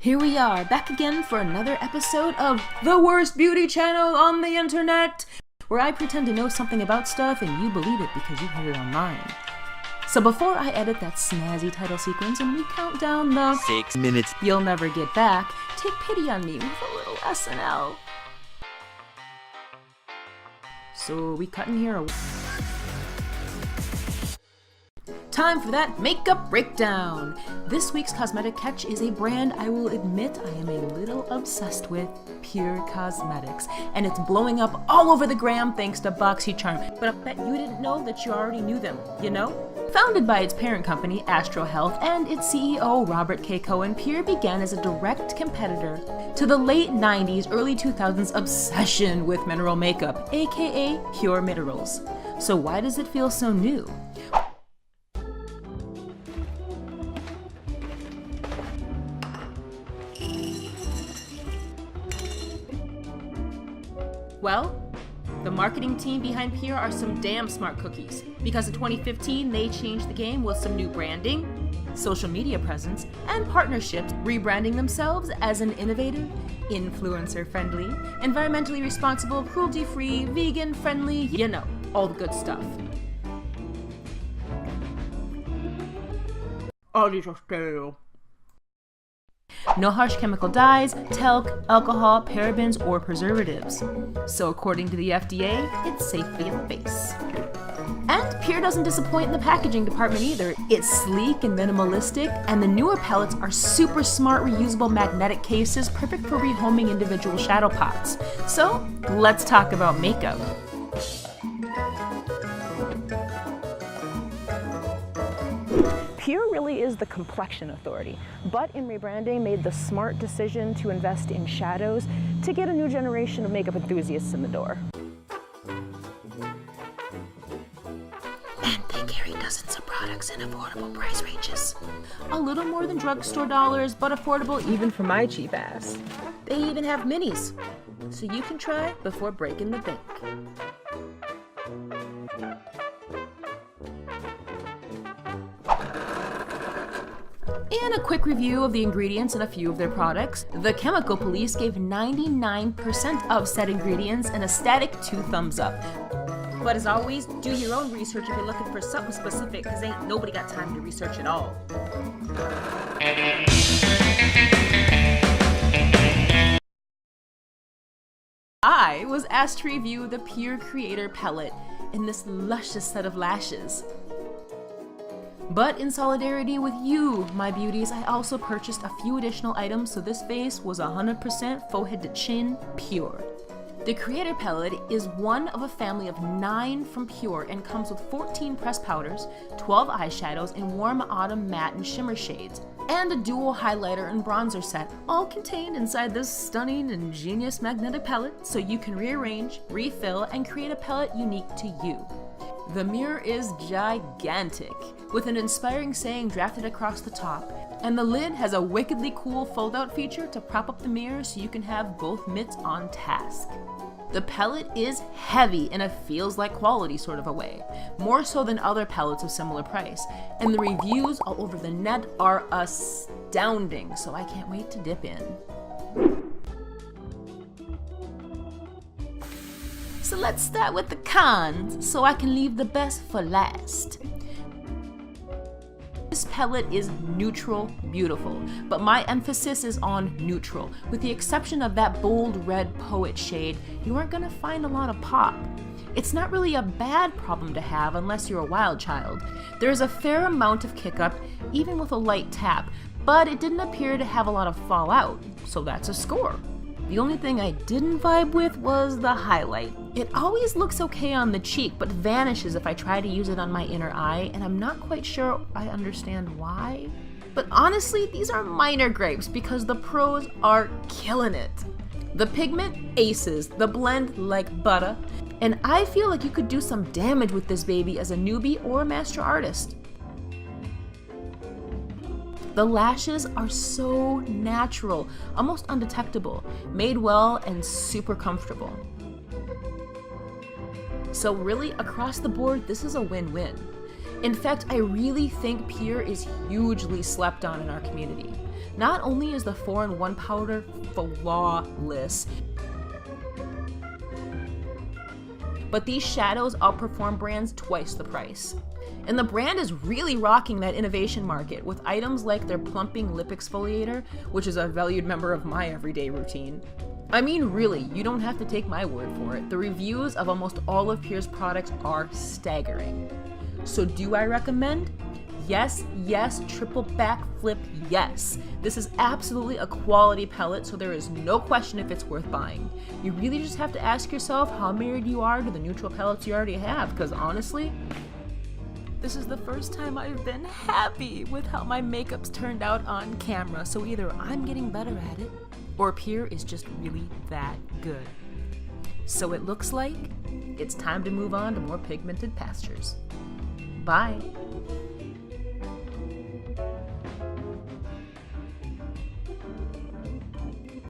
Here we are, back again for another episode of the worst beauty channel on the internet, where I pretend to know something about stuff and you believe it because you heard it online. So before I edit that snazzy title sequence and we count down the 6 minutes you'll never get back, take pity on me with a little SNL. So we cutting here. Time for that makeup breakdown! This week's cosmetic catch is a brand I will admit I am a little obsessed with, PUR Cosmetics, and it's blowing up all over the gram thanks to BoxyCharm, but I bet you didn't know that you already knew them, you know? Founded by its parent company, Astro Health, and its CEO, Robert K. Cohen, PUR began as a direct competitor to the late 90s, early 2000s obsession with mineral makeup, aka Pure Minerals. So why does it feel so new? Well, the marketing team behind PUR are some damn smart cookies, because in 2015 they changed the game with some new branding, social media presence, and partnerships, rebranding themselves as an innovative, influencer-friendly, environmentally responsible, cruelty-free, vegan-friendly, you know, all the good stuff. All these are stale. No harsh chemical dyes, talc, alcohol, parabens, or preservatives. So according to the FDA, it's safe for your face. And PUR doesn't disappoint in the packaging department either. It's sleek and minimalistic, and the newer palettes are super smart reusable magnetic cases perfect for rehoming individual shadow pots. So let's talk about makeup. PUR really is the complexion authority, but in rebranding made the smart decision to invest in shadows to get a new generation of makeup enthusiasts in the door. And they carry dozens of products in affordable price ranges. A little more than drugstore dollars, but affordable even for my cheap ass. They even have minis, so you can try before breaking the bank. In a quick review of the ingredients in a few of their products, the chemical police gave 99% of said ingredients an ecstatic 2 thumbs up. But as always, do your own research if you're looking for something specific, because ain't nobody got time to research it all. I was asked to review the PUR Creator Palette in this luscious set of lashes. But in solidarity with you, my beauties, I also purchased a few additional items, so this face was 100% faux head to chin PUR. The Creator Palette is one of a family of 9 from PUR and comes with 14 pressed powders, 12 eyeshadows in warm autumn matte and shimmer shades, and a dual highlighter and bronzer set, all contained inside this stunning and genius magnetic palette, so you can rearrange, refill, and create a palette unique to you. The mirror is gigantic, with an inspiring saying drafted across the top, and the lid has a wickedly cool fold-out feature to prop up the mirror so you can have both mitts on task. The palette is heavy in a feels like quality sort of a way, more so than other palettes of similar price, and the reviews all over the net are astounding, so I can't wait to dip in. So let's start with the cons, so I can leave the best for last. This palette is neutral beautiful, but my emphasis is on neutral. With the exception of that bold red poet shade, you aren't gonna find a lot of pop. It's not really a bad problem to have unless you're a wild child. There's a fair amount of kick up, even with a light tap, but it didn't appear to have a lot of fallout, so that's a score. The only thing I didn't vibe with was the highlight. It always looks okay on the cheek, but vanishes if I try to use it on my inner eye, and I'm not quite sure I understand why. But honestly, these are minor gripes because the pros are killing it. The pigment aces, the blend like butter, and I feel like you could do some damage with this baby as a newbie or a master artist. The lashes are so natural, almost undetectable, made well and super comfortable. So really, across the board, this is a win-win. In fact, I really think PUR is hugely slept on in our community. Not only is the 4-in-1 powder flawless, but these shadows outperform brands twice the price. And the brand is really rocking that innovation market with items like their plumping lip exfoliator, which is a valued member of my everyday routine. I mean, really, you don't have to take my word for it. The reviews of almost all of PUR's products are staggering. So do I recommend? Yes, yes, triple backflip, yes. This is absolutely a quality palette, so there is no question if it's worth buying. You really just have to ask yourself how married you are to the neutral palettes you already have, because honestly, this is the first time I've been happy with how my makeup's turned out on camera, so either I'm getting better at it, or PUR is just really that good. So it looks like it's time to move on to more pigmented pastures. Bye!